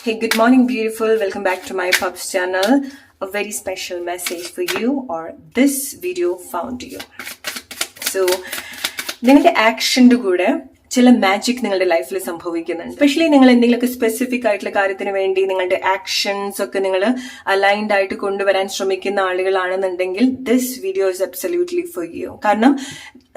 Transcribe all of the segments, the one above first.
Hey, good morning, beautiful. Welcome back to my Pups channel. A very special message for you, or this video found you. So, നിങ്ങളുടെ ആക്ഷൻ്റെ കൂടെ ചില magic നിങ്ങളുടെ ലൈഫിൽ സംഭവിക്കുന്നുണ്ട്. Especially നിങ്ങൾ എന്തെങ്കിലുമൊക്കെ സ്പെസിഫിക് ആയിട്ടുള്ള കാര്യത്തിന് വേണ്ടി നിങ്ങളുടെ ആക്ഷൻസ് ഒക്കെ നിങ്ങൾ അലൈൻഡ് ആയിട്ട് കൊണ്ടുവരാൻ ശ്രമിക്കുന്ന ആളുകളാണെന്നുണ്ടെങ്കിൽ this video is absolutely for you. കാരണം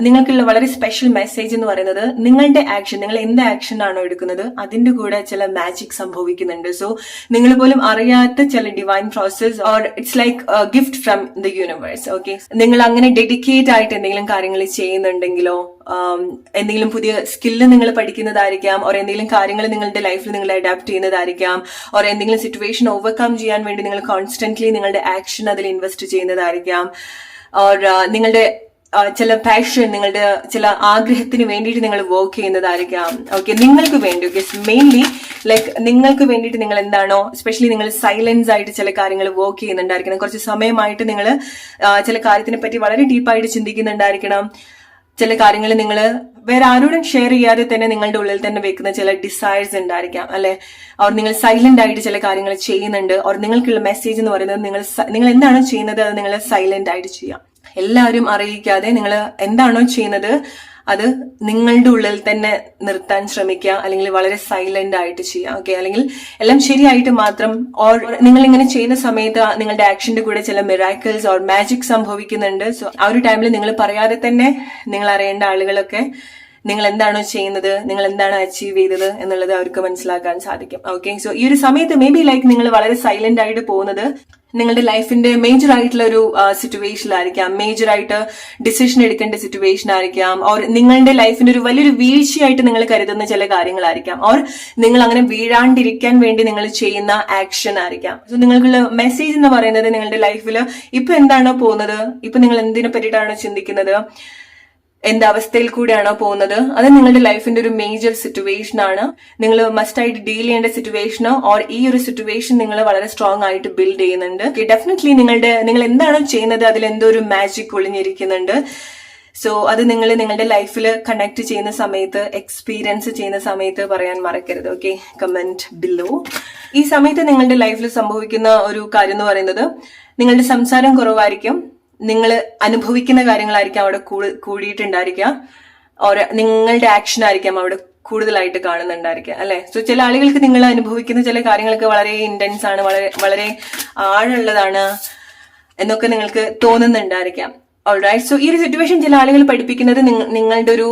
നിങ്ങൾക്കുള്ള വളരെ സ്പെഷ്യൽ മെസ്സേജ് എന്ന് പറയുന്നത് നിങ്ങളുടെ ആക്ഷൻ, നിങ്ങൾ എന്ത് ആക്ഷൻ ആണോ എടുക്കുന്നത് അതിന്റെ കൂടെ ചില മാജിക് സംഭവിക്കുന്നുണ്ട്. സോ നിങ്ങൾ പോലും അറിയാത്ത ചില divine process or it's like gift from the universe. Okay, നിങ്ങൾ അങ്ങനെ ഡെഡിക്കേറ്റ് ആയിട്ട് എന്തെങ്കിലും കാര്യങ്ങൾ ചെയ്യുന്നുണ്ടെങ്കിലോ എന്തെങ്കിലും പുതിയ സ്കില്ല് നിങ്ങൾ പഠിക്കുന്നതായിരിക്കാം, ഓർ എന്തെങ്കിലും കാര്യങ്ങൾ നിങ്ങളുടെ ലൈഫിൽ നിങ്ങൾ അഡാപ്റ്റ് ചെയ്യുന്നതായിരിക്കാം, ഓർ എന്തെങ്കിലും സിറ്റുവേഷൻ ഓവർകം ചെയ്യാൻ വേണ്ടി നിങ്ങൾ കോൺസ്റ്റന്റ്ലി നിങ്ങളുടെ ആക്ഷൻ അതിൽ ഇൻവെസ്റ്റ് ചെയ്യുന്നതായിരിക്കാം, ഓർ നിങ്ങളുടെ ചില പാഷൻ, നിങ്ങളുടെ ചില ആഗ്രഹത്തിന് വേണ്ടിയിട്ട് നിങ്ങൾ വർക്ക് ചെയ്യുന്നതായിരിക്കാം. ഓക്കെ, നിങ്ങൾക്ക് വേണ്ടി. ഓക്കെ, മെയിൻലി ലൈക്ക് നിങ്ങൾക്ക് വേണ്ടിയിട്ട് നിങ്ങൾ എന്താണോ, എസ്പെഷ്യലി നിങ്ങൾ സൈലൻസ് ആയിട്ട് ചില കാര്യങ്ങൾ വർക്ക് ചെയ്യുന്നുണ്ടായിരിക്കണം. കുറച്ച് സമയമായിട്ട് നിങ്ങൾ ചില കാര്യത്തിനെ പറ്റി വളരെ ഡീപ്പായിട്ട് ചിന്തിക്കുന്നുണ്ടായിരിക്കണം. ചില കാര്യങ്ങൾ നിങ്ങൾ വേറെ ആരോടും ഷെയർ ചെയ്യാതെ തന്നെ നിങ്ങളുടെ ഉള്ളിൽ തന്നെ വെക്കുന്ന ചില ഡിസൈർസ് ഉണ്ടായിരിക്കാം, അല്ലെ? ഓർ നിങ്ങൾ സൈലന്റ് ആയിട്ട് ചില കാര്യങ്ങൾ ചെയ്യുന്നുണ്ട്. ഓർ നിങ്ങൾക്കുള്ള മെസ്സേജ് എന്ന് പറയുന്നത് നിങ്ങൾ എന്താണോ ചെയ്യുന്നത് അത് നിങ്ങൾ സൈലന്റ് ആയിട്ട് ചെയ്യാം. എല്ലാവരും അറിയിക്കാതെ നിങ്ങൾ എന്താണോ ചെയ്യുന്നത് അത് നിങ്ങളുടെ ഉള്ളിൽ തന്നെ നിർത്താൻ ശ്രമിക്കുക, അല്ലെങ്കിൽ വളരെ സൈലന്റ് ആയിട്ട് ചെയ്യുക. ഓക്കെ, അല്ലെങ്കിൽ എല്ലാം ശരിയായിട്ട് മാത്രം. ഓർ നിങ്ങൾ ഇങ്ങനെ ചെയ്യുന്ന സമയത്ത് നിങ്ങളുടെ ആക്ഷന്റെ കൂടെ ചില മിറാക്കിൾസ് ഓർ മാജിക് സംഭവിക്കുന്നുണ്ട്. സോ ആ ഒരു ടൈമിൽ നിങ്ങൾ പറയാതെ തന്നെ നിങ്ങൾ അറിയേണ്ട ആളുകളൊക്കെ നിങ്ങൾ എന്താണോ ചെയ്യുന്നത്, നിങ്ങൾ എന്താണ് അച്ചീവ് ചെയ്തത് എന്നുള്ളത് അവർക്ക് മനസ്സിലാക്കാൻ സാധിക്കും. ഓക്കെ, സോ ഈ ഒരു സമയത്ത് മേ ബി ലൈക്ക് നിങ്ങൾ വളരെ സൈലന്റ് ആയിട്ട് പോകുന്നത് നിങ്ങളുടെ ലൈഫിന്റെ മേജർ ആയിട്ടുള്ള ഒരു സിറ്റുവേഷനിലായിരിക്കാം, മേജർ ആയിട്ട് ഡിസിഷൻ എടുക്കേണ്ട സിറ്റുവേഷൻ ആയിരിക്കാം, ഓർ നിങ്ങളുടെ ലൈഫിന്റെ ഒരു വലിയൊരു വീഴ്ചയായിട്ട് നിങ്ങൾ കരുതുന്ന ചില കാര്യങ്ങളായിരിക്കാം, ഓർ നിങ്ങൾ അങ്ങനെ വീഴാണ്ടിരിക്കാൻ വേണ്ടി നിങ്ങൾ ചെയ്യുന്ന ആക്ഷൻ ആയിരിക്കാം. സോ നിങ്ങൾക്കുള്ള മെസ്സേജ് എന്ന് പറയുന്നത് നിങ്ങളുടെ ലൈഫിൽ ഇപ്പൊ എന്താണോ പോകുന്നത്, ഇപ്പൊ നിങ്ങൾ എന്തിനെ പറ്റിയിട്ടാണോ ചിന്തിക്കുന്നത്, എന്ത് അവസ്ഥയിൽ കൂടെയാണോ പോകുന്നത്, അത് നിങ്ങളുടെ ലൈഫിന്റെ ഒരു മേജർ സിറ്റുവേഷൻ ആണ്. നിങ്ങൾ മസ്റ്റ് ആയിട്ട് ഡീൽ ചെയ്യേണ്ട സിറ്റുവേഷനോ ഓർ ഈ ഒരു സിറ്റുവേഷൻ നിങ്ങൾ വളരെ സ്ട്രോങ് ആയിട്ട് ബിൽഡ് ചെയ്യുന്നുണ്ട്. ഡെഫിനറ്റ്ലി നിങ്ങൾ എന്താണോ ചെയ്യുന്നത് അതിൽ എന്തോ ഒരു മാജിക് ഒളിഞ്ഞിരിക്കുന്നുണ്ട്. സോ അത് നിങ്ങൾ നിങ്ങളുടെ ലൈഫിൽ കണക്ട് ചെയ്യുന്ന സമയത്ത്, എക്സ്പീരിയൻസ് ചെയ്യുന്ന സമയത്ത് പറയാൻ മറക്കരുത്. Okay, comment below. ഈ സമയത്ത് നിങ്ങളുടെ ലൈഫിൽ സംഭവിക്കുന്ന ഒരു കാര്യം എന്ന് പറയുന്നത് നിങ്ങളുടെ സംസാരം കുറവായിരിക്കും, നിങ്ങൾ അനുഭവിക്കുന്ന കാര്യങ്ങളായിരിക്കും അവിടെ കൂടിയിട്ടുണ്ടായിരിക്കുക, ഓർ നിങ്ങളുടെ ആക്ഷൻ ആയിരിക്കാം അവിടെ കൂടുതലായിട്ട് കാണുന്നുണ്ടായിരിക്കുക, അല്ലെ? സോ ചില ആളുകൾക്ക് നിങ്ങൾ അനുഭവിക്കുന്ന ചില കാര്യങ്ങളൊക്കെ വളരെ ഇന്റൻസ് ആണ്, വളരെ ആഴമുള്ളതാണ് എന്നൊക്കെ നിങ്ങൾക്ക് തോന്നുന്നുണ്ടായിരിക്കാം. ഓൾറൈറ്റ്, സോ ഈ ഒരു സിറ്റുവേഷൻ ചില ആളുകൾ പഠിപ്പിക്കുന്നത് നിങ്ങളുടെ ഒരു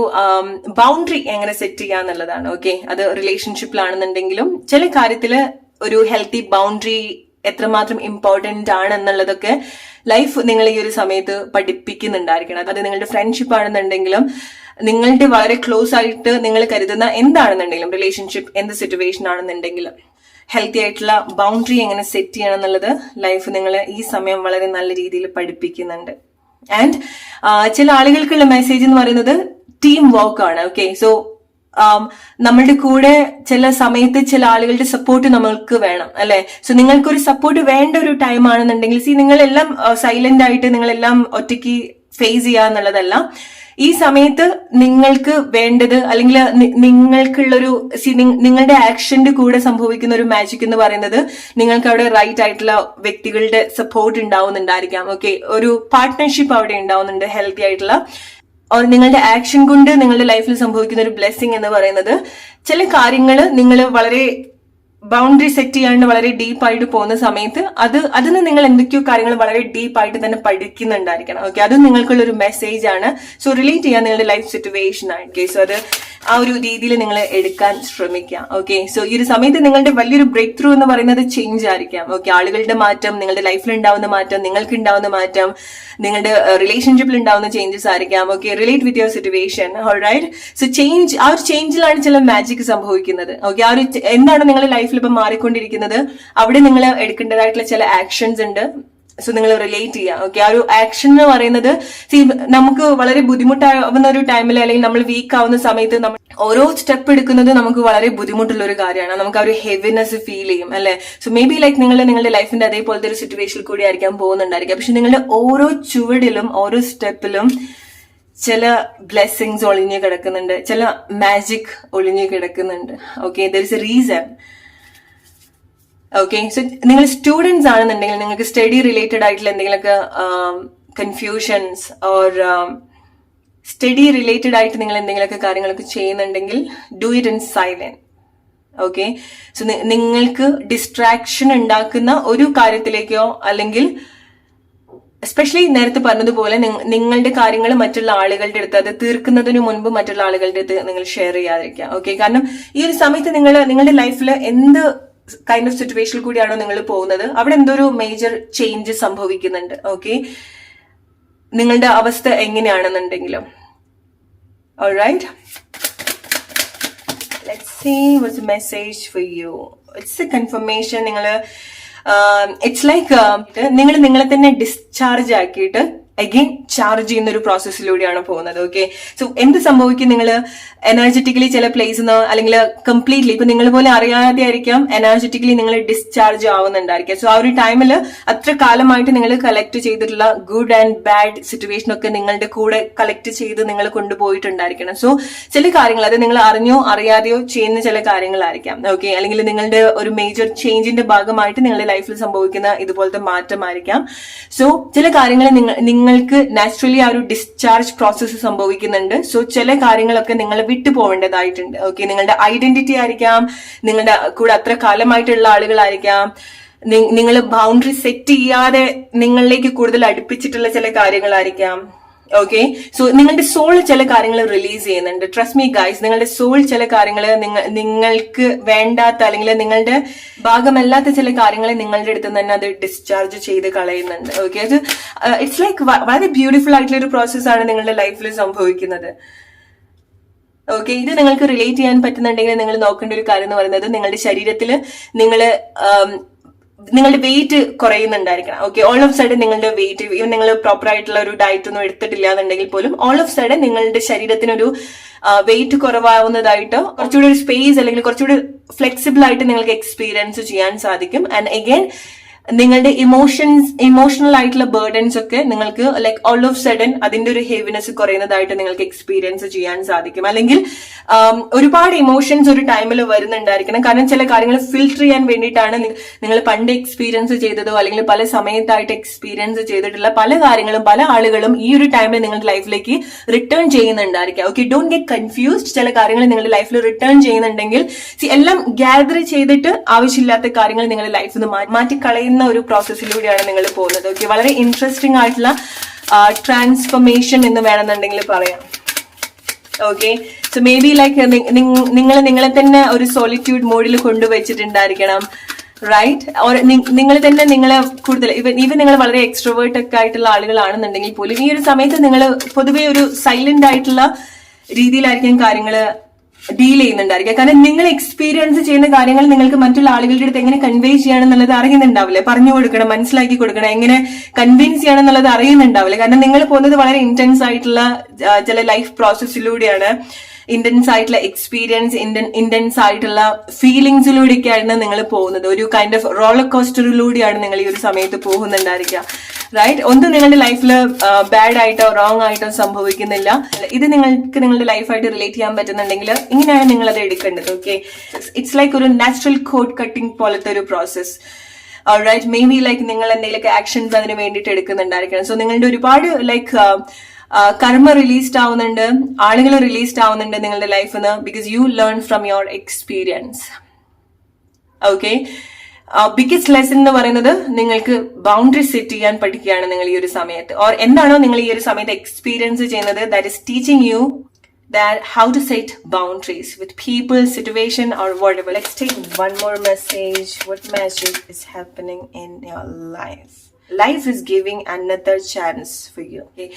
ബൗണ്ടറി എങ്ങനെ സെറ്റ് ചെയ്യാന്നുള്ളതാണ്. ഓക്കെ, അത് റിലേഷൻഷിപ്പിലാണെന്നുണ്ടെങ്കിലും ചില കാര്യത്തില് ഒരു ഹെൽത്തി ബൗണ്ടറി എത്രമാത്രം ഇമ്പോർട്ടന്റ് ആണ് എന്നുള്ളതൊക്കെ ലൈഫ് നിങ്ങൾ ഈ ഒരു സമയത്ത് പഠിപ്പിക്കുന്നുണ്ടായിരിക്കണം. അത് നിങ്ങളുടെ ഫ്രണ്ട്ഷിപ്പ് ആണെന്നുണ്ടെങ്കിലും, നിങ്ങളുടെ വളരെ ക്ലോസ് ആയിട്ട് നിങ്ങൾ കരുതുന്ന എന്താണെന്നുണ്ടെങ്കിലും, റിലേഷൻഷിപ്പ് എന്ത് സിറ്റുവേഷൻ ആണെന്നുണ്ടെങ്കിലും ഹെൽത്തി ആയിട്ടുള്ള ബൗണ്ടറി എങ്ങനെ സെറ്റ് ചെയ്യണം എന്നുള്ളത് ലൈഫ് നിങ്ങൾ ഈ സമയം വളരെ നല്ല രീതിയിൽ പഠിപ്പിക്കുന്നുണ്ട്. ആൻഡ് ചില ആളുകൾക്കുള്ള മെസ്സേജ് എന്ന് പറയുന്നത് ടീം വർക്ക് ആണ്. ഓക്കെ, സോ നമ്മളുടെ കൂടെ ചില സമയത്ത് ചില ആളുകളുടെ സപ്പോർട്ട് നമ്മൾക്ക് വേണം, അല്ലെ? സോ നിങ്ങൾക്കൊരു സപ്പോർട്ട് വേണ്ട ഒരു ടൈം ആണെന്നുണ്ടെങ്കിൽ, നിങ്ങളെല്ലാം സൈലന്റ് ആയിട്ട് നിങ്ങളെല്ലാം ഒറ്റയ്ക്ക് ഫേസ് ചെയ്യുക എന്നുള്ളതല്ല. ഈ സമയത്ത് നിങ്ങൾക്ക് വേണ്ടത്, അല്ലെങ്കിൽ നിങ്ങൾക്കുള്ളൊരു നിങ്ങളുടെ ആക്ഷന്റെ കൂടെ സംഭവിക്കുന്ന ഒരു മാജിക് എന്ന് പറയുന്നത് നിങ്ങൾക്ക് അവിടെ റൈറ്റ് ആയിട്ടുള്ള വ്യക്തികളുടെ സപ്പോർട്ട് ഉണ്ടാവുന്നുണ്ടായിരിക്കാം. ഓക്കെ, ഒരു പാർട്ട്ണർഷിപ്പ് അവിടെ ഉണ്ടാവുന്നുണ്ട്, ഹെൽത്തി ആയിട്ടുള്ള. ഓർ നിങ്ങളുടെ ആക്ഷൻ കൊണ്ട് നിങ്ങളുടെ ലൈഫിൽ സംഭവിക്കുന്ന ഒരു ബ്ലെസ്സിങ് എന്ന് പറയുന്നത് ചില കാര്യങ്ങൾ നിങ്ങൾ വളരെ ബൗണ്ടറി സെറ്റ് ചെയ്യാണ്ട് വളരെ ഡീപ്പായിട്ട് പോകുന്ന സമയത്ത് അതിന് നിങ്ങൾ എന്തൊക്കെയോ കാര്യങ്ങൾ വളരെ ഡീപ്പായിട്ട് തന്നെ പഠിക്കുന്നുണ്ടായിരിക്കണം. ഓക്കെ, അതും നിങ്ങൾക്കുള്ള ഒരു മെസ്സേജ് ആണ്. സോ റിലേറ്റ് ചെയ്യാൻ നിങ്ങളുടെ ലൈഫ് സിറ്റുവേഷൻ ആണ്. ഓക്കെ, സോ അത് ആ ഒരു രീതിയിൽ നിങ്ങൾ എടുക്കാൻ ശ്രമിക്കാം. ഓക്കെ, സോ ഈ ഒരു സമയത്ത് നിങ്ങളുടെ വലിയൊരു ബ്രേക്ക് ത്രൂ എന്ന് പറയുന്നത് ചേഞ്ച് ആയിരിക്കാം. ഓക്കെ, ആളുകളുടെ മാറ്റം, നിങ്ങളുടെ ലൈഫിൽ ഉണ്ടാവുന്ന മാറ്റം, നിങ്ങൾക്ക് ഉണ്ടാവുന്ന മാറ്റം, നിങ്ങളുടെ റിലേഷൻഷിപ്പിൽ ഉണ്ടാവുന്ന ചേഞ്ചസ് ആയിരിക്കാം. Okay, relate with your situation. Alright, so change, ആ ഒരു ചേഞ്ചിലാണ് ചില മാജിക് സംഭവിക്കുന്നത്. ഓക്കെ, ആ ഒരു എന്താണ് നിങ്ങളുടെ ലൈഫിൽ ഇപ്പൊ മാറിക്കൊണ്ടിരിക്കുന്നത്, അവിടെ നിങ്ങൾ എടുക്കേണ്ടതായിട്ടുള്ള ചില ആക്ഷൻസ് ഉണ്ട്. സോ നിങ്ങൾ റിലേറ്റ് ചെയ്യാം. ഓക്കെ, ആ ഒരു ആക്ഷൻ എന്ന് പറയുന്നത് നമുക്ക് വളരെ ബുദ്ധിമുട്ടാവുന്ന ഒരു ടൈമിൽ, അല്ലെങ്കിൽ നമ്മൾ വീക്ക് ആവുന്ന സമയത്ത് നമ്മൾ ഓരോ സ്റ്റെപ്പ് എടുക്കുന്നത് നമുക്ക് വളരെ ബുദ്ധിമുട്ടുള്ള ഒരു കാര്യമാണ്. നമുക്ക് ആ ഒരു ഹെവിനെസ് ഫീൽ ചെയ്യും, അല്ലെ? സോ മേ ബി ലൈക്ക് നിങ്ങളുടെ ലൈഫിന്റെ അതേപോലത്തെ ഒരു സിറ്റുവേഷനിൽ കൂടി ആയിരിക്കാം പോകുന്നുണ്ടായിരിക്കാം. പക്ഷെ നിങ്ങളുടെ ഓരോ ചുവടിലും ഓരോ സ്റ്റെപ്പിലും ചില ബ്ലെസ്സിങ്സ് ഒളിഞ്ഞു കിടക്കുന്നുണ്ട്, ചില മാജിക് ഒളിഞ്ഞു കിടക്കുന്നുണ്ട്. Okay, there is A reason. Okay. So നിങ്ങൾ സ്റ്റുഡൻസ് ആണെന്നുണ്ടെങ്കിൽ നിങ്ങൾക്ക് സ്റ്റഡി റിലേറ്റഡ് ആയിട്ടുള്ള എന്തെങ്കിലുമൊക്കെ കൺഫ്യൂഷൻസ് ഓർ സ്റ്റഡി റിലേറ്റഡ് ആയിട്ട് നിങ്ങൾ എന്തെങ്കിലുമൊക്കെ കാര്യങ്ങളൊക്കെ ചെയ്യുന്നുണ്ടെങ്കിൽ do it in silent. Okay. So നിങ്ങൾക്ക് ഡിസ്ട്രാക്ഷൻ ഉണ്ടാക്കുന്ന ഒരു കാര്യത്തിലേക്കോ അല്ലെങ്കിൽ എസ്പെഷ്യലി നേരത്തെ പറഞ്ഞതുപോലെ നിങ്ങളുടെ കാര്യങ്ങൾ മറ്റുള്ള ആളുകളുടെ അടുത്ത് അത് തീർക്കുന്നതിന് മുൻപ് മറ്റുള്ള ആളുകളുടെ അടുത്ത് നിങ്ങൾ ഷെയർ ചെയ്യാതിരിക്കുക. ഓക്കെ. കാരണം ഈ ഒരു സമയത്ത് നിങ്ങളുടെ ലൈഫിൽ എന്ത് കൈൻഡ് ഓഫ് സിറ്റുവേഷനിൽ കൂടിയാണോ നിങ്ങൾ പോകുന്നത് അവിടെ എന്തോ ഒരു മേജർ ചേഞ്ച് സംഭവിക്കുന്നുണ്ട്. ഓക്കെ. നിങ്ങളുടെ അവസ്ഥ എങ്ങനെയാണെന്നുണ്ടെങ്കിലും. Alright, let's see what's the message for you. It's a confirmation. It's like നിങ്ങൾ നിങ്ങളെ തന്നെ ഡിസ്ചാർജ് ആക്കിയിട്ട് അഗെയിൻ ചാർജ് ചെയ്യുന്ന ഒരു പ്രോസസ്സിലൂടെയാണ് പോകുന്നത്. ഓക്കെ. സോ എന്ത് സംഭവിക്കും, നിങ്ങൾ എനർജറ്റിക്കലി ചില പ്ലേസിൽ നിന്ന് അല്ലെങ്കിൽ കംപ്ലീറ്റ്ലി ഇപ്പൊ നിങ്ങൾ പോലെ അറിയാതെ ആയിരിക്കാം എനർജറ്റിക്കലി നിങ്ങൾ ഡിസ്ചാർജ് ആവുന്നുണ്ടായിരിക്കാം. സോ ആ ഒരു ടൈമിൽ അത്ര കാലമായിട്ട് നിങ്ങൾ കളക്ട് ചെയ്തിട്ടുള്ള ഗുഡ് ആൻഡ് ബാഡ് സിറ്റുവേഷൻ ഒക്കെ നിങ്ങളുടെ കൂടെ കളക്ട് ചെയ്ത് നിങ്ങൾ കൊണ്ടുപോയിട്ടുണ്ടായിരിക്കണം. സോ ചില കാര്യങ്ങൾ അത് നിങ്ങൾ അറിഞ്ഞോ അറിയാതെയോ ചെയ്യുന്ന ചില കാര്യങ്ങളായിരിക്കാം. ഓക്കെ. അല്ലെങ്കിൽ നിങ്ങളുടെ ഒരു മേജർ ചേഞ്ചിന്റെ ഭാഗമായിട്ട് നിങ്ങളുടെ ലൈഫിൽ സംഭവിക്കുന്ന ഇതുപോലത്തെ മാറ്റമായിരിക്കാം. സോ ചില കാര്യങ്ങൾ നിങ്ങൾക്ക് നാച്ചുറലി ആ ഒരു ഡിസ്ചാർജ് പ്രോസസ്സ് സംഭവിക്കുന്നുണ്ട്. സോ ചില കാര്യങ്ങളൊക്കെ നിങ്ങൾ വിട്ടു പോകേണ്ടതായിട്ടുണ്ട്. ഓക്കെ. നിങ്ങളുടെ ഐഡന്റിറ്റി ആയിരിക്കാം, നിങ്ങളുടെ കൂടെ അത്ര കാലമായിട്ടുള്ള ആളുകളായിരിക്കാം, നിങ്ങൾ ബൗണ്ടറി സെറ്റ് ചെയ്യാതെ നിങ്ങളിലേക്ക് കൂടുതൽ അടുപ്പിച്ചിട്ടുള്ള ചില കാര്യങ്ങളായിരിക്കാം. ഓക്കെ. സോ നിങ്ങളുടെ സോൾ ചില കാര്യങ്ങൾ റിലീസ് ചെയ്യുന്നുണ്ട്. ട്രസ്റ്റ് മീ ഗൈസ്, നിങ്ങളുടെ സോൾ ചില കാര്യങ്ങൾ നിങ്ങൾക്ക് വേണ്ടാത്ത അല്ലെങ്കിൽ നിങ്ങളുടെ ഭാഗമല്ലാത്ത ചില കാര്യങ്ങളെ നിങ്ങളുടെ അടുത്ത് തന്നെ അത് ഡിസ്ചാർജ് ചെയ്ത് കളയുന്നുണ്ട്. ഓക്കെ. അത് ഇറ്റ്സ് ലൈക്ക് വളരെ ബ്യൂട്ടിഫുൾ ആയിട്ടുള്ള ഒരു പ്രോസസ്സാണ് നിങ്ങളുടെ ലൈഫിൽ സംഭവിക്കുന്നത്. ഓക്കെ. ഇത് നിങ്ങൾക്ക് റിലേറ്റ് ചെയ്യാൻ പറ്റുന്നുണ്ടെങ്കിൽ നിങ്ങൾ നോക്കേണ്ട ഒരു കാര്യം എന്ന് പറയുന്നത് നിങ്ങളുടെ ശരീരത്തിൽ നിങ്ങളുടെ വെയിറ്റ് കുറയുന്നുണ്ടായിരിക്കണം. ഓക്കെ. ഓൾ ഓഫ് സഡൻ നിങ്ങളുടെ വെയിറ്റ് ഈവൻ നിങ്ങൾ പ്രോപ്പർ ആയിട്ടുള്ള ഒരു ഡയറ്റ് ഒന്നും എടുത്തിട്ടില്ല എന്നുണ്ടെങ്കിൽ പോലും ഓൾ ഓഫ് സഡൻ നിങ്ങളുടെ ശരീരത്തിനൊരു വെയിറ്റ് കുറവാവുന്നതായിട്ടോ കുറച്ചുകൂടി ഒരു സ്പേസ് അല്ലെങ്കിൽ കുറച്ചുകൂടി ഫ്ലെക്സിബിൾ ആയിട്ട് നിങ്ങൾക്ക് എക്സ്പീരിയൻസ് ചെയ്യാൻ സാധിക്കും. ആൻഡ് അഗൈൻ നിങ്ങളുടെ ഇമോഷണൽ ആയിട്ടുള്ള ബേർഡൻസ് ഒക്കെ നിങ്ങൾക്ക് ലൈക്ക് ഓൾ ഓഫ് സഡൻ അതിന്റെ ഒരു ഹെവിനെസ് കുറയുന്നതായിട്ട് നിങ്ങൾക്ക് എക്സ്പീരിയൻസ് ചെയ്യാൻ സാധിക്കും. അല്ലെങ്കിൽ ഒരുപാട് ഇമോഷൻസ് ഒരു ടൈമിൽ വരുന്നുണ്ടായിരിക്കണം. കാരണം ചില കാര്യങ്ങൾ ഫിൽട്ടർ ചെയ്യാൻ വേണ്ടിയിട്ടാണ് നിങ്ങൾ പണ്ട് എക്സ്പീരിയൻസ് ചെയ്തതോ അല്ലെങ്കിൽ പല സമയത്തായിട്ട് എക്സ്പീരിയൻസ് ചെയ്തിട്ടുള്ള പല കാര്യങ്ങളും പല ആളുകളും ഈ ഒരു ടൈമിൽ നിങ്ങളുടെ ലൈഫിലേക്ക് റിട്ടേൺ ചെയ്യുന്നുണ്ടായിരിക്കാം. ഓക്കെ. Don't get confused. ചില കാര്യങ്ങൾ നിങ്ങളുടെ ലൈഫിൽ റിട്ടേൺ ചെയ്യുന്നുണ്ടെങ്കിൽ എല്ലാം ഗ്യാദർ ചെയ്തിട്ട് ആവശ്യമില്ലാത്ത കാര്യങ്ങൾ നിങ്ങളുടെ ലൈഫിൽ നിന്ന് മാറ്റിക്കളയുന്ന ഒരു പ്രോസസ്സിലൂടെയാണ് നിങ്ങൾ പോകുന്നത്. ഓക്കെ. വളരെ ഇൻട്രസ്റ്റിംഗ് ആയിട്ടുള്ള ട്രാൻസ്ഫോർമേഷൻ എന്ന് വേണമെന്നുണ്ടെങ്കിൽ പറയാം. Okay. So may be like നിങ്ങളെ തന്നെ ഒരു സോളിറ്റ്യൂഡ് മോഡിൽ കൊണ്ടുവച്ചിട്ടുണ്ടായിരിക്കണം. റൈറ്റ്. ഓർ നിങ്ങൾ തന്നെ നിങ്ങളെ കൂടുതൽ ഈവൻ നിങ്ങൾ വളരെ എക്സ്ട്രോവേർട്ട് ഒക്കെ ആയിട്ടുള്ള ആളുകളാണെന്നുണ്ടെങ്കിൽ പോലും ഈ ഒരു സമയത്ത് നിങ്ങൾ പൊതുവെ ഒരു സൈലന്റ് ആയിട്ടുള്ള രീതിയിലായിരിക്കും കാര്യങ്ങൾ ഡീൽ ചെയ്യുന്നുണ്ടായിരിക്കുക. കാരണം നിങ്ങൾ എക്സ്പീരിയൻസ് ചെയ്യുന്ന കാര്യങ്ങൾ നിങ്ങൾക്ക് മറ്റുള്ള ആളുകളുടെ അടുത്ത് എങ്ങനെ കൺവേ ചെയ്യണം എന്നുള്ളത് അറിയുന്നുണ്ടാവില്ല. പറഞ്ഞു കൊടുക്കണം, മനസ്സിലാക്കി കൊടുക്കണം, എങ്ങനെ കൺവിൻസ് ചെയ്യണം എന്നുള്ളത് അറിയുന്നുണ്ടാവില്ല. കാരണം നിങ്ങൾ പോകുന്നത് വളരെ ഇന്റൻസ് ആയിട്ടുള്ള ചില ലൈഫ് പ്രോസസ്സിലൂടെയാണ്. ഇന്റൻസ് ആയിട്ടുള്ള എക്സ്പീരിയൻസ്, ഇന്റൻസ് ആയിട്ടുള്ള ഫീലിങ്സിലൂടെയൊക്കെയാണ് നിങ്ങൾ പോകുന്നത്. ഒരു കൈൻഡ് ഓഫ് റോളർ കോസ്റ്ററിലൂടെയാണ് നിങ്ങൾ ഈ ഒരു സമയത്ത് പോകുന്നുണ്ടായിരിക്കുക. റൈറ്റ്. ഒന്നും നിങ്ങളുടെ ലൈഫിൽ ബാഡ് ആയിട്ടോ റോങ് ആയിട്ടോ സംഭവിക്കുന്നില്ല. ഇത് നിങ്ങൾക്ക് നിങ്ങളുടെ ലൈഫായിട്ട് റിലേറ്റ് ചെയ്യാൻ പറ്റുന്നുണ്ടെങ്കിൽ ഇങ്ങനെയാണ് നിങ്ങൾ അത് എടുക്കേണ്ടത്. ഓക്കെ. ഇറ്റ്സ് ലൈക്ക് ഒരു നാച്ചുറൽ കോഡ് കട്ടിംഗ് പോലത്തെ ഒരു process. Alright. Maybe like നിങ്ങൾ എന്തെങ്കിലുമൊക്കെ ആക്ഷൻസ് അതിന് വേണ്ടിയിട്ട് എടുക്കുന്നുണ്ടായിരിക്കണം. സോ നിങ്ങളുടെ ഒരുപാട് ലൈക്ക് കർമ്മ റിലീസ്ഡ് ആവുന്നുണ്ട്, ആളുകൾ റിലീസ്ഡ് ആവുന്നുണ്ട് നിങ്ങളുടെ ലൈഫിൽ നിന്ന്. Because you learn from your experience. Okay. Biggest lesson എന്ന് പറയുന്നത് നിങ്ങൾക്ക് ബൗണ്ടറി സെറ്റ് ചെയ്യാൻ പഠിക്കുകയാണ് നിങ്ങൾ ഈ ഒരു സമയത്ത്. ഓർ എന്താണോ നിങ്ങൾ ഈ ഒരു സമയത്ത് എക്സ്പീരിയൻസ് ചെയ്യുന്നത്, that is teaching you that how to set boundaries with people, situation or whatever. Let's take one more message. What magic is happening in your life? Life is giving another chance for you. Okay?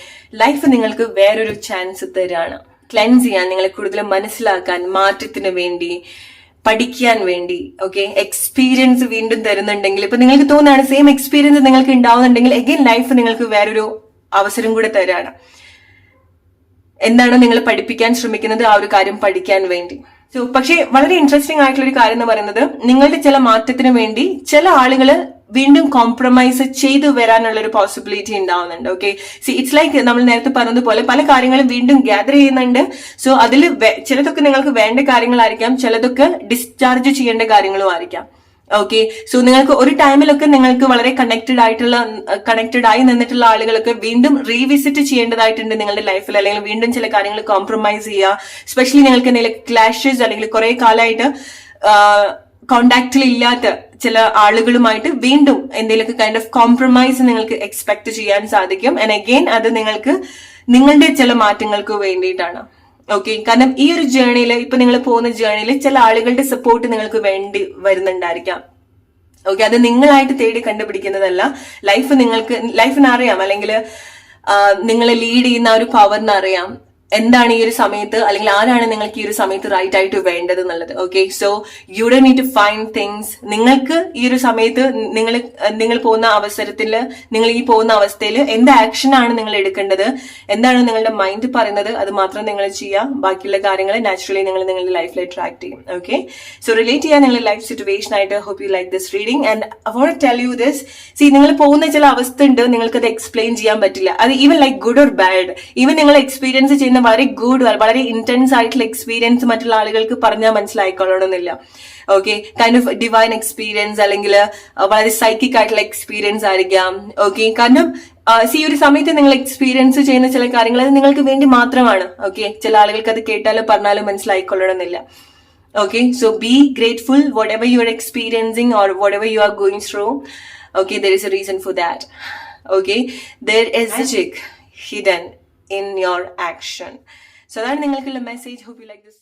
Life നിങ്ങൾക്ക് വേറൊരു chance തരാണ്. Cleanse ചെയ്യാൻ, നിങ്ങളെ കൂടുതൽ മനസ്സിലാക്കാൻ, മാറ്റത്തിന് വേണ്ടി, പഠിക്കാൻ വേണ്ടി. ഓക്കെ. എക്സ്പീരിയൻസ് വീണ്ടും തരുന്നുണ്ടെങ്കിൽ ഇപ്പൊ നിങ്ങൾക്ക് തോന്നുകയാണ് സെയിം എക്സ്പീരിയൻസ് നിങ്ങൾക്ക് ഉണ്ടാവുന്നുണ്ടെങ്കിൽ അഗൈൻ ലൈഫ് നിങ്ങൾക്ക് വേറൊരു അവസരം കൂടെ തരാണ്. എന്താണോ നിങ്ങൾ പഠിപ്പിക്കാൻ ശ്രമിക്കുന്നത് ആ ഒരു കാര്യം പഠിക്കാൻ വേണ്ടി. സോ പക്ഷേ വളരെ ഇൻട്രസ്റ്റിംഗ് ആയിട്ടുള്ള ഒരു കാര്യം എന്ന് പറയുന്നത് നിങ്ങളുടെ ചില മാറ്റത്തിന് വേണ്ടി ചില ആളുകൾ വീണ്ടും കോംപ്രമൈസ് ചെയ്തു വരാനുള്ള ഒരു പോസിബിലിറ്റി ഉണ്ടാവുന്നുണ്ട്. ഓക്കെ. ഇറ്റ്സ് ലൈക്ക് നമ്മൾ നേരത്തെ പറഞ്ഞതുപോലെ പല കാര്യങ്ങളും വീണ്ടും ഗ്യാദർ ചെയ്യുന്നുണ്ട്. സോ അതിൽ ചിലതൊക്കെ നിങ്ങൾക്ക് വേണ്ട കാര്യങ്ങളായിരിക്കാം, ചിലതൊക്കെ ഡിസ്ചാർജ് ചെയ്യേണ്ട കാര്യങ്ങളും ആയിരിക്കാം. ഓക്കെ. സോ നിങ്ങൾക്ക് ഒരു ടൈമിലൊക്കെ നിങ്ങൾക്ക് വളരെ കണക്റ്റഡ് ആയി നിന്നിട്ടുള്ള ആളുകളൊക്കെ വീണ്ടും റീവിസിറ്റ് ചെയ്യേണ്ടതായിട്ടുണ്ട് നിങ്ങളുടെ ലൈഫിൽ, അല്ലെങ്കിൽ വീണ്ടും ചില കാര്യങ്ങൾ കോംപ്രമൈസ് ചെയ്യുക. സ്പെഷ്യലി നിങ്ങൾക്ക് എന്തെങ്കിലും ക്ലാഷസ് അല്ലെങ്കിൽ കുറെ കാലമായിട്ട് കോണ്ടാക്റ്റിൽ ഇല്ലാത്ത ചില ആളുകളുമായിട്ട് വീണ്ടും എന്തെങ്കിലുമൊക്കെ കൈൻഡ് ഓഫ് കോംപ്രമൈസ് നിങ്ങൾക്ക് എക്സ്പെക്ട് ചെയ്യാൻ സാധിക്കും. ആൻഡ് അഗെയിൻ അത് നിങ്ങൾക്ക് നിങ്ങളുടെ ചില മാറ്റങ്ങൾക്ക് വേണ്ടിയിട്ടാണ്. ഓക്കെ. കാരണം ഈ ഒരു ജേർണിയിൽ, ഇപ്പൊ നിങ്ങൾ പോകുന്ന ജേർണിയിൽ ചില ആളുകളുടെ സപ്പോർട്ട് നിങ്ങൾക്ക് വേണ്ടി വരുന്നുണ്ടായിരിക്കാം. ഓക്കെ. അത് നിങ്ങളായിട്ട് തേടി കണ്ടുപിടിക്കുന്നതല്ല. ലൈഫിന് അറിയാം, അല്ലെങ്കിൽ നിങ്ങളെ ലീഡ് ചെയ്യുന്ന ഒരു പവറിന് അറിയാം എന്താണ് ഈ ഒരു സമയത്ത്, അല്ലെങ്കിൽ ആരാണ് നിങ്ങൾക്ക് ഈ ഒരു സമയത്ത് റൈറ്റ് ആയിട്ട് വേണ്ടത് എന്നുള്ളത്. Okay. So you don't need to find things. നിങ്ങൾക്ക് ഈ ഒരു സമയത്ത് നിങ്ങൾ പോകുന്ന അവസരത്തിൽ, നിങ്ങൾ ഈ പോകുന്ന അവസ്ഥയിൽ എന്ത് ആക്ഷൻ ആണ് നിങ്ങൾ എടുക്കേണ്ടത്, എന്താണ് നിങ്ങളുടെ മൈൻഡ് പറയുന്നത്, അത് മാത്രം നിങ്ങൾ ചെയ്യുക. ബാക്കിയുള്ള കാര്യങ്ങൾ നാച്ചുറലി നിങ്ങൾ നിങ്ങളുടെ ലൈഫിൽ അട്രാക്ട് ചെയ്യും. ഓക്കെ. സോ റിലേറ്റ് ചെയ്യാൻ നിങ്ങളുടെ ലൈഫ് സിറ്റുവേഷൻ ആയിട്ട്. Hope you like this reading. And I won't tell you this. See, നിങ്ങൾ പോകുന്ന ചില അവസ്ഥ ഉണ്ട്, നിങ്ങൾക്കത് എക്സ്പ്ലെയിൻ ചെയ്യാൻ പറ്റില്ല. അത് even like good or bad, even നിങ്ങൾ എക്സ്പീരിയൻസ് ചെയ്യുന്ന വളരെ ഗുഡ്, വളരെ ഇന്റൻസ് ആയിട്ടുള്ള എക്സ്പീരിയൻസ് മറ്റുള്ള ആളുകൾക്ക് പറഞ്ഞാൽ മനസ്സിലായിക്കൊള്ളണമെന്നില്ല. Okay. Kind of divine experience അല്ലെങ്കിൽ വളരെ സൈക്കിക് ആയിട്ടുള്ള എക്സ്പീരിയൻസ് ആയിരിക്കാം. ഓക്കെ. കാരണം ഈ ഒരു സമയത്ത് നിങ്ങൾ എക്സ്പീരിയൻസ് ചെയ്യുന്ന ചില കാര്യങ്ങൾ അത് നിങ്ങൾക്ക് വേണ്ടി മാത്രമാണ്. ഓക്കെ. ചില ആളുകൾക്ക് അത് കേട്ടാലോ പറഞ്ഞാലോ മനസ്സിലായിക്കൊള്ളണമെന്നില്ല. Okay, so be grateful whatever you are experiencing or whatever you are going through. Okay, there is a reason for that. Okay, there is magic hidden in your action. So that ningalkulla message. Hope you like this.